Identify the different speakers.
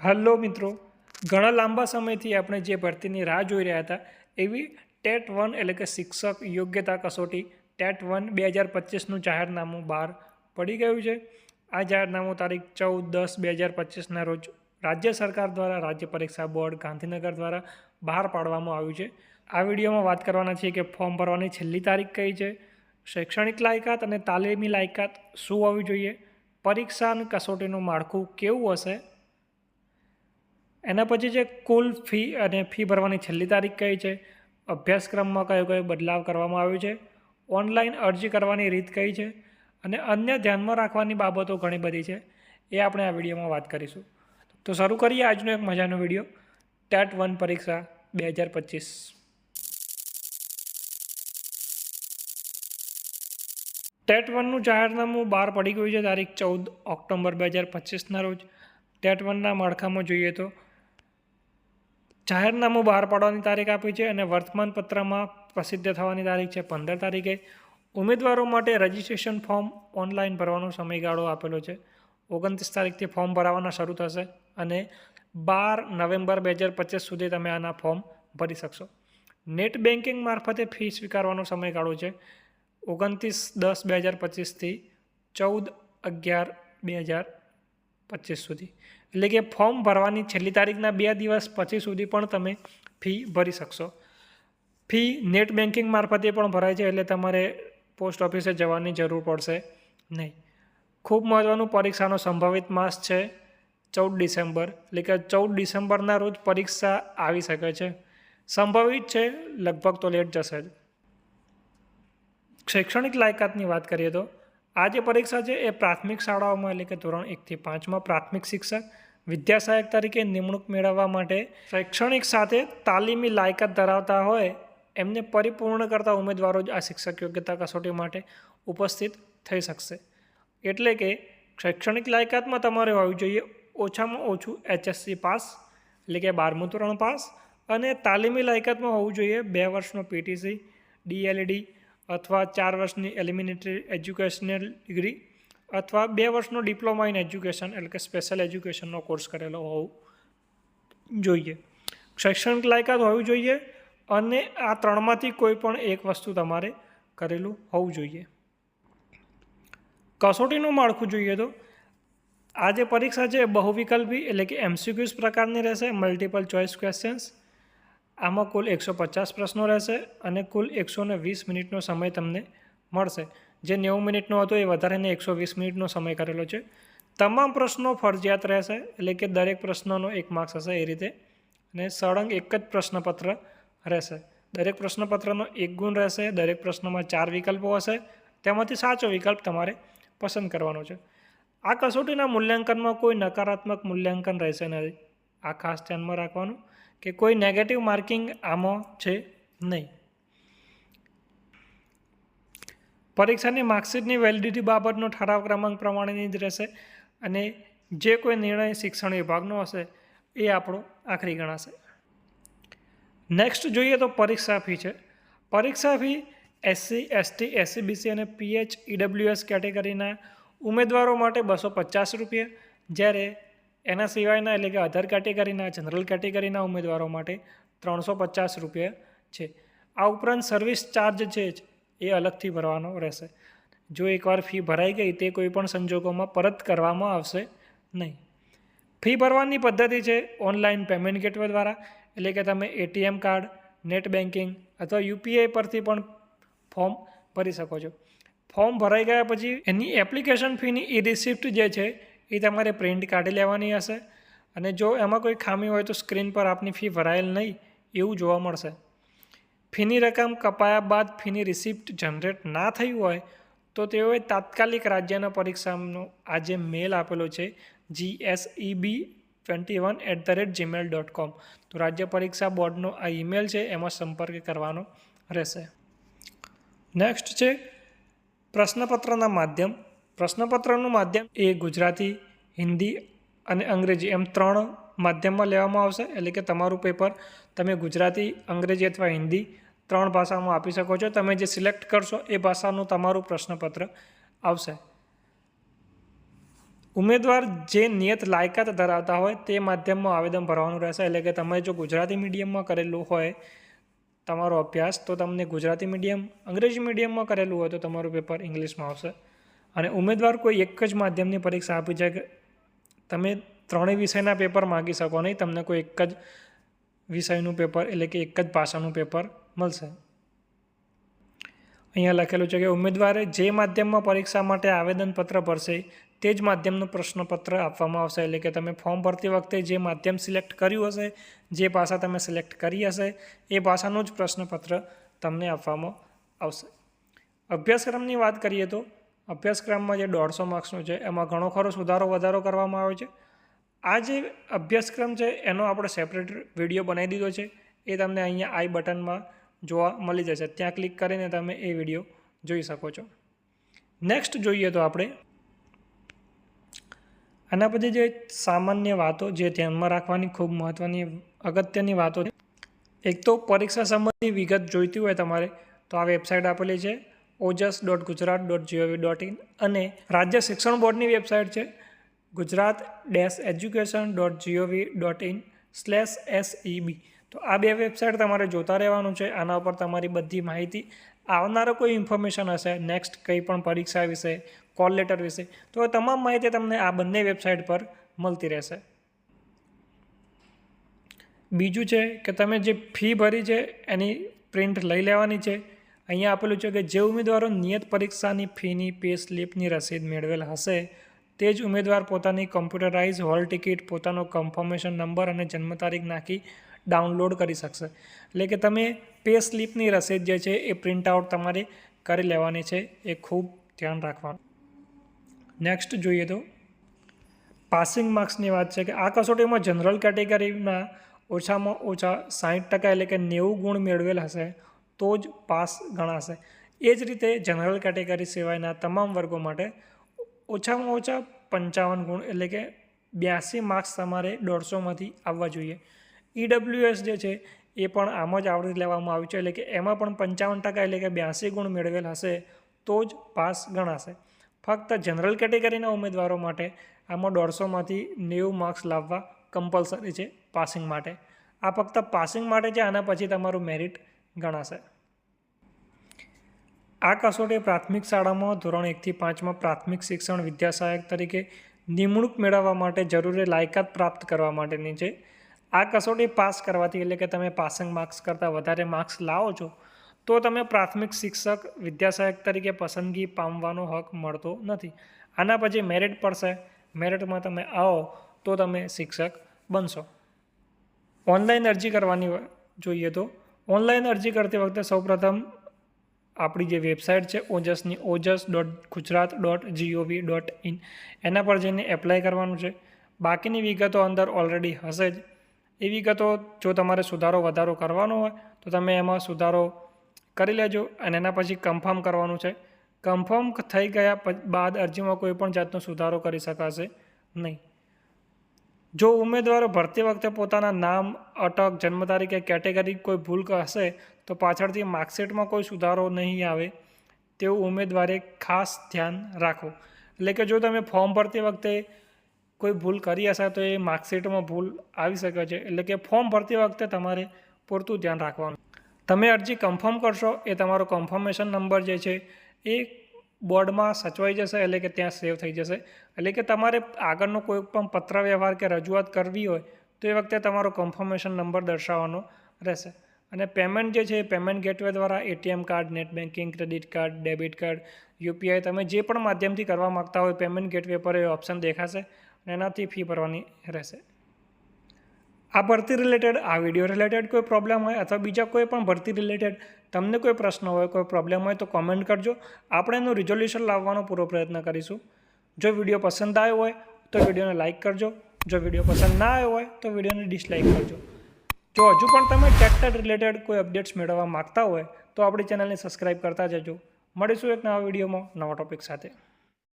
Speaker 1: Hello મિત્રો, ઘણા લાંબા સમયથી આપણે જે ભરતીની રાહ જોઈ રહ્યા હતા એવી ટેટ 1 એટલે કે શિક્ષક યોગ્યતા કસોટી ટેટ 1 2025નું જાહેરનામું બહાર પડી ગયું છે। આ જાહેરનામું તારીખ 14/10/2025ના રોજ રાજ્ય સરકાર દ્વારા રાજ્ય પરીક્ષા બોર્ડ ગાંધીનગર દ્વારા બહાર પાડવામાં આવ્યું છે। આ વિડીયોમાં વાત કરવાના છીએ કે ફોર્મ ભરવાની છેલ્લી તારીખ કઈ છે, શૈક્ષણિક લાયકાત અને તાલીમી લાયકાત શું હોવી જોઈએ, પરીક્ષા અને કસોટીનું માળખું કેવું હશે, એના પછી જે કુલ ફી અને ફી ભરવાની છેલ્લી તારીખ કઈ છે, અભ્યાસક્રમમાં કયો બદલાવ કરવામાં આવ્યો છે, ઓનલાઈન અરજી કરવાની રીત કઈ છે અને અન્ય ધ્યાનમાં રાખવાની બાબતો ઘણી બધી છે, એ આપણે આ વિડીયોમાં વાત કરીશું। તો શરૂ કરીએ આજનો એક મજાનો વિડીયો ટેટ 1 પરીક્ષા 2025। ટેટ 1નું જાહેરનામું બહાર પડી ગયું છે તારીખ 14 ઓક્ટોબર 2025ના રોજ। ટેટ 1ના માળખામાં જોઈએ તો જાહેરનામું બહાર પાડવાની તારીખ આપી છે અને વર્તમાનપત્રમાં પ્રસિદ્ધ થવાની તારીખ છે 15 તારીખે। ઉમેદવારો માટે રજિસ્ટ્રેશન ફોર્મ ઓનલાઈન ભરવાનો સમયગાળો આપેલો છે, 29 તારીખથી ફોર્મ ભરાવાના શરૂ થશે અને 12 નવેમ્બર 2025 સુધી તમે આના ફોર્મ ભરી શકશો। નેટ બેન્કિંગ મારફતે ફી સ્વીકારવાનો સમયગાળો છે 29/10/2025થી 14/11/2025 સુધી, એટલે કે ફોર્મ ભરવાની છેલ્લી તારીખના 2 દિવસ પછી સુધી પણ તમે ફી ભરી શકશો। ફી નેટ બેન્કિંગ મારફતે પણ ભરાય છે, એટલે તમારે પોસ્ટ ઓફિસે જવાની જરૂર પડશે નહીં। ખૂબ મહત્ત્વનું, પરીક્ષાનો સંભવિત માસ છે 14 ડિસેમ્બર, એટલે કે 14 ડિસેમ્બરના રોજ પરીક્ષા આવી શકે છે, સંભવિત છે, લગભગ તો લેટ જશે જ। શૈક્ષણિક લાયકાતની વાત કરીએ તો આ જે પરીક્ષા છે એ પ્રાથમિક શાળાઓમાં એટલે કે ધોરણ 1થી 5માં પ્રાથમિક શિક્ષક વિદ્યાસહાયક તરીકે નિમણૂક મેળવવા માટે શૈક્ષણિક સાથે તાલીમી લાયકાત ધરાવતા હોય એમને પરિપૂર્ણ કરતા ઉમેદવારો જ આ શિક્ષક યોગ્યતા કસોટી માટે ઉપસ્થિત થઈ શકશે। એટલે કે શૈક્ષણિક લાયકાતમાં તમારે હોવી જોઈએ ઓછામાં ઓછું HSC પાસ એટલે કે 12મું ધોરણ પાસ, અને તાલીમી લાયકાતમાં હોવું જોઈએ 2 વર્ષનો PTC, DLED અથવા 4 વર્ષની એલિમેન્ટરી એજ્યુકેશનલ ડિગ્રી અથવા 2 વર્ષનો ડિપ્લોમા ઇન એજ્યુકેશન એટલે કે સ્પેશિયલ એજ્યુકેશનનો કોર્સ કરેલો હોવો જોઈએ। શૈક્ષણિક લાયકાત હોવી જોઈએ અને આ ત્રણમાંથી કોઈ પણ એક વસ્તુ તમારે કરેલું હોવું જોઈએ। કસોટીનું માળખું જોઈએ તો આ જે પરીક્ષા છે બહુવિકલ્પી એટલે કે MCQs પ્રકારની રહેશે, મલ્ટિપલ ચોઇસ ક્વેશ્ચન્સ। આમાં કુલ 150 પ્રશ્નો રહેશે અને કુલ 120 મિનિટનો સમય તમને મળશે, જે 90 મિનિટનો હતો એ વધારીને 120 મિનિટનો સમય કરેલો છે। તમામ પ્રશ્નો ફરજિયાત રહેશે, એટલે કે દરેક પ્રશ્નનો 1 માર્ક્સ હશે એ રીતે, અને સળંગ એક જ પ્રશ્નપત્ર રહેશે। દરેક પ્રશ્નપત્રનો 1 ગુણ રહેશે, દરેક પ્રશ્નમાં 4 વિકલ્પો હશે, તેમાંથી સાચો વિકલ્પ તમારે પસંદ કરવાનો છે। આ કસોટીના મૂલ્યાંકનમાં કોઈ નકારાત્મક મૂલ્યાંકન રહેશે નહીં, આ ખાસ ધ્યાનમાં રાખવાનું કે કોઈ નેગેટિવ માર્કિંગ આમાં છે નહીં। પરીક્ષાની માર્કશીટની વેલિડિટી બાબતનો ઠરાવ ક્રમાંક પ્રમાણેની જ રહેશે અને જે કોઈ નિર્ણય શિક્ષણ વિભાગનો હશે એ આપણો આખરી ગણાશે। નેક્સ્ટ જોઈએ તો પરીક્ષા ફી છે। પરીક્ષા ફી SC, ST, SC/BC અને PH/EWS કેટેગરીના ઉમેદવારો માટે 250 રૂપિયા, જ્યારે એના સિવાયના એટલે કે અધર કેટેગરીના જનરલ કેટેગરીના ઉમેદવારો માટે 350 રૂપિયા છે। આ ઉપરાંત સર્વિસ ચાર્જ છે એ અલગથી ભરવાનો રહેશે। જો એકવાર ફી ભરાઈ ગઈ તે કોઈ પણ સંજોગોમાં પરત કરવામાં આવશે નહીં। ફી ભરવાની પદ્ધતિ છે ઓનલાઈન પેમેન્ટ ગેટવે દ્વારા, એટલે કે તમે ATM કાર્ડ, નેટ બેન્કિંગ અથવા UPI પરથી પણ ફોર્મ ભરી શકો છો। ફોર્મ ભરાઈ ગયા પછી એની એપ્લિકેશન ફીની રિસિપ્ટ જે છે એ તમારે પ્રિન્ટ કાઢી લેવાની હશે, અને જો એમાં કોઈ ખામી હોય તો સ્ક્રીન પર આપની ફી ભરાયેલ નહીં એવું જોવા મળશે। ફીની રકમ કપાયા બાદ ફીની રિસિપ્ટ જનરેટ ના થઈ હોય તો તેઓએ તાત્કાલિક રાજ્યના પરીક્ષાનો આ જે મેલ આપેલો છે gseb21@gmail.com, તો રાજ્ય પરીક્ષા બોર્ડનો આ ઈમેલ છે એમાં સંપર્ક કરવાનો રહેશે। નેક્સ્ટ છે પ્રશ્નપત્રના માધ્યમ। પ્રશ્નપત્રનું માધ્યમ એ ગુજરાતી, હિન્દી અને અંગ્રેજી એમ 3 માધ્યમમાં લેવામાં આવશે, એટલે કે તમારું પેપર તમે ગુજરાતી, અંગ્રેજી અથવા હિન્દી 3 ભાષામાં આપી શકો છો। તમે જે સિલેક્ટ કરશો એ ભાષાનું તમારું પ્રશ્નપત્ર આવશે। ઉમેદવાર જે નિયત લાયકાત ધરાવતા હોય તે માધ્યમમાં આવેદન ભરવાનું રહેશે. એટલે કે તમે જો ગુજરાતી મીડિયમમાં કરેલું હોય તમારો અભ્યાસ તો તમને ગુજરાતી મીડિયમ, અંગ્રેજી મીડિયમમાં કરેલું હોય તો તમારું પેપર ઇંગ્લિશમાં આવશે. અને ઉમેદવાર કોઈ એક જ માધ્યમની પરીક્ષા આપી છે કે તમે ત્રણેય વિષયના પેપર માગી શકો નહીં. તમને કોઈ એક જ વિષયનું પેપર એટલે કે એક જ ભાષાનું પેપર મળશે. અહીંયા લખેલું છે કે ઉમેદવારે જે માધ્યમમાં પરીક્ષા માટે આવેદનપત્ર ભરશે તે જ માધ્યમનું પ્રશ્નપત્ર આપવામાં આવશે. એટલે કે તમે ફોર્મ ભરતી વખતે જે માધ્યમ સિલેક્ટ કર્યું હશે, જે ભાષા તમે સિલેક્ટ કરી હશે એ ભાષાનું જ પ્રશ્નપત્ર તમને આપવામાં આવશે. અભ્યાસક્રમની વાત કરીએ તો અભ્યાસક્રમમાં જે 150 માર્ક્સનું છે એમાં ઘણો ખરો સુધારો વધારો કરવામાં આવ્યો છે. આ જે અભ્યાસક્રમ છે એનો આપણે સેપરેટ વિડીયો બનાવી દીધો છે. એ તમને અહીંયા આઈ બટનમાં જોવા મળી જશે. ત્યાં ક્લિક કરીને તમે એ વિડીયો જોઈ શકો છો. નેક્સ્ટ જોઈએ તો આપણે આના પછી જે સામાન્ય વાતો જે ધ્યાનમાં રાખવાની ખૂબ મહત્ત્વની અગત્યની વાતો છે. એક તો પરીક્ષા સંબંધી વિગત જોઈતી હોય તમારે તો આ વેબસાઇટ આપેલી છે ojas.gujarat.gov.in અને રાજ્ય શિક્ષણ બોર્ડની વેબસાઇટ છે gujarat-education.gov.in/SEB. તો આ બે વેબસાઇટ તમારે જોતા રહેવાનું છે. આના ઉપર તમારી બધી માહિતી, આવનારો કોઈ ઇન્ફોર્મેશન હશે, નેક્સ્ટ કંઈ પણ પરીક્ષા વિશે, કોલ લેટર વિશે, તો તમામ માહિતી તમને આ બંને વેબસાઇટ પર મળતી રહેશે. બીજું છે કે તમે જે ફી ભરી છે એની પ્રિન્ટ લઈ લેવાની છે. અહીંયા આપેલું છે કે જે ઉમેદવારો નિયત પરીક્ષાની ફીની પે સ્લીપની રસીદ મેળવેલ હશે તે જ ઉમેદવાર પોતાની કમ્પ્યુટરાઇઝ હોલ ટિકિટ, પોતાનો કન્ફર્મેશન નંબર અને જન્મ તારીખ નાખી ડાઉનલોડ કરી શકશે. એટલે કે તમે પે સ્લીપની રસીદ જે છે એ પ્રિન્ટ આઉટ તમારે કરી લેવાની છે. એ ખૂબ ધ્યાન રાખવાનું. નેક્સ્ટ જોઈએ તો પાસિંગ માર્ક્સની વાત છે કે આ કસોટીમાં જનરલ કેટેગરીના ઓછામાં ઓછા 60% એટલે કે 90 ગુણ મેળવેલ હશે તો જ પાસ ગણાશે. એ જ રીતે જનરલ કેટેગરી સિવાયના તમામ વર્ગો માટે ઓછામાં ઓછા 55 ગુણ એટલે કે 82 માર્ક્સ તમારે 150માંથી આવવા જોઈએ. EWS જે છે એ પણ આમ જ આવરી લેવામાં આવ્યું છે. એટલે કે એમાં પણ 55% એટલે કે 82 ગુણ મેળવેલ હશે તો જ પાસ ગણાશે. ફક્ત જનરલ કેટેગરીના ઉમેદવારો માટે આમાં 150માંથી 90 માર્ક્સ લાવવા કમ્પલસરી છે પાસિંગ માટે. આ ફક્ત પાસિંગ માટે છે. આના પછી તમારું મેરિટ ગણાશે. આ કસોટી પ્રાથમિક શાળામાં ધોરણ 1 થી 5માં પ્રાથમિક શિક્ષણ વિદ્યાસહાયક તરીકે નિમણૂક મેળવવા માટે જરૂરી લાયકાત પ્રાપ્ત કરવા માટેની છે. આ કસોટી પાસ કરવાથી એટલે કે તમે પાસિંગ માર્ક્સ કરતાં વધારે માર્ક્સ લાવો છો તો તમે પ્રાથમિક શિક્ષક વિદ્યાસહાયક તરીકે પસંદગી પામવાનો હક મળતો નથી. આના પછી મેરિટ પડશે. મેરિટમાં તમે આવો તો તમે શિક્ષક બનશો. ઓનલાઈન અરજી કરવાની જોઈએ તો ઓનલાઈન અરજી કરતી વખતે સૌપ્રથમ આપણી જે વેબસાઇટ છે ઓજસની ojas.gujarat.gov.in એના પર જઈને એપ્લાય કરવાનું છે. બાકીની વિગતો અંદર ઓલરેડી હશે જ. એ વિગતો જો તમારે સુધારો વધારો કરવાનો હોય તો તમે એમાં સુધારો કરી લેજો અને એના પછી કન્ફર્મ કરવાનું છે. કન્ફર્મ થઈ ગયા બાદ અરજીમાં કોઈ પણ જાતનો સુધારો કરી શકાશે નહીં. જો ઉમેદવારો ભરતી વખતે પોતાના નામ, અટક, જન્મ તારીખ કે કેટેગરી કોઈ ભૂલ હશે તો પાછળથી માર્કશીટમાં કોઈ સુધારો નહીં આવે તેવું ઉમેદવારે ખાસ ધ્યાન રાખો. એટલે કે જો તમે ફોર્મ ભરતી વખતે કોઈ ભૂલ કરી હશે તો એ માર્કશીટમાં ભૂલ આવી શકે છે. એટલે કે ફોર્મ ભરતી વખતે તમારે પૂરતું ધ્યાન રાખવાનું. તમે અરજી કન્ફર્મ કરશો એ તમારો કન્ફર્મેશન નંબર જે છે એ બોર્ડમાં સચવાઈ જશે. એટલે કે ત્યાં સેવ થઈ જશે. એટલે કે તમારે આગળનો કોઈ પણ પત્ર વ્યવહાર કે રજૂઆત કરવી હોય તો એ વખતે તમારો કન્ફર્મેશન નંબર દર્શાવવાનો રહેશે. અને પેમેન્ટ જે છે એ પેમેન્ટ ગેટવે દ્વારા ATM card, net banking, credit card, debit card, UPI તમે જે પણ માધ્યમથી કરવા માગતા હોય પેમેન્ટ ગેટવે પર એ ઓપ્શન દેખાશે અને એનાથી ફી ભરવાની રહેશે. આ ભરતી રિલેટેડ, આ વિડીયો રિલેટેડ કોઈ પ્રોબ્લેમ હોય અથવા બીજા કોઈ પણ ભરતી રિલેટેડ તમને કોઈ પ્રશ્ન હોય, કોઈ પ્રોબ્લેમ હોય તો કોમેન્ટ કરજો. આપણે એનું રિઝોલ્યુશન લાવવાનો પૂરો પ્રયત્ન કરીશું. જો વિડીયો પસંદ આવ્યો હોય તો વિડીયોને લાઇક કરજો. જો વિડીયો પસંદ ના આવ્યો હોય તો વિડીયોને ડિસલાઇક કરજો. જો હજુ પણ તમે ટેટ રિલેટેડ કોઈ અપડેટ્સ મેળવવા માગતા હોય તો આપણી ચેનલને સબસ્ક્રાઈબ કરતા જજો. મળીશું એક નવા વિડીયોમાં નવા ટોપિક સાથે.